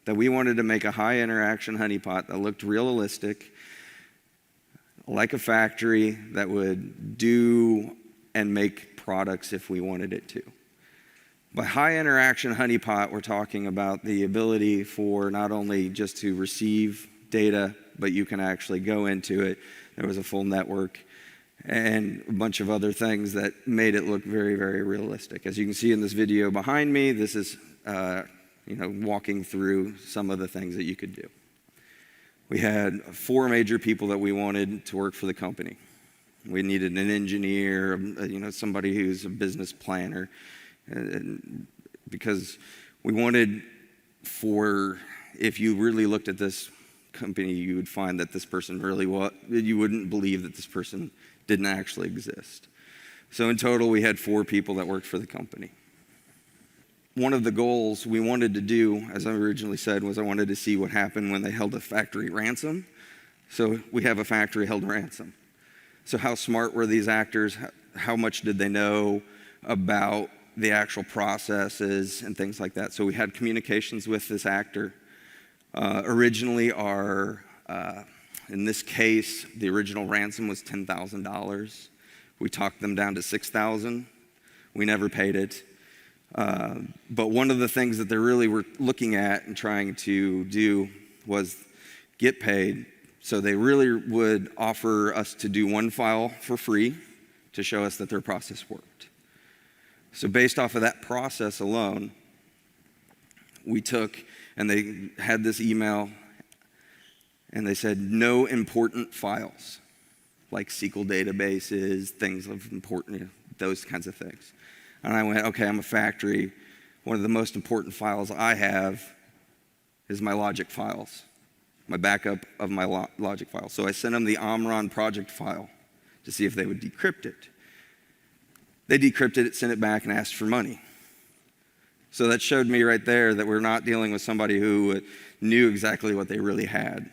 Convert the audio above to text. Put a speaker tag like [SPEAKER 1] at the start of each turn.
[SPEAKER 1] that we wanted to make a high interaction honeypot that looked realistic, like a factory that would do and make products if we wanted it to. By high interaction honeypot, we're talking about the ability for not only just to receive data, but you can actually go into it. There was a full network and a bunch of other things that made it look very, very realistic. As you can see in this video behind me, this is walking through some of the things that you could do. We had 4 major people that we wanted to work for the company. We needed an engineer, somebody who's a business planner, because we wanted if you really looked at this company, you would find that this person you wouldn't believe that this person didn't actually exist. So in total, we had 4 people that worked for the company. One of the goals we wanted to do, as I originally said, was I wanted to see what happened when they held a factory ransom. So we have a factory held ransom. So how smart were these actors? How much did they know about the actual processes and things like that? So we had communications with this actor. Originally, in this case, the original ransom was $10,000. We talked them down to $6,000. We never paid it. But one of the things that they really were looking at and trying to do was get paid. So they really would offer us to do one file for free to show us that their process worked. So based off of that process alone, we took, and they had this email, and they said, no important files, like SQL databases, things of important, those kinds of things. And I went, okay, I'm a factory. One of the most important files I have is my logic files, my backup of my logic files. So I sent them the Omron project file to see if they would decrypt it. They decrypted it, sent it back, and asked for money. So that showed me right there that we're not dealing with somebody who knew exactly what they really had.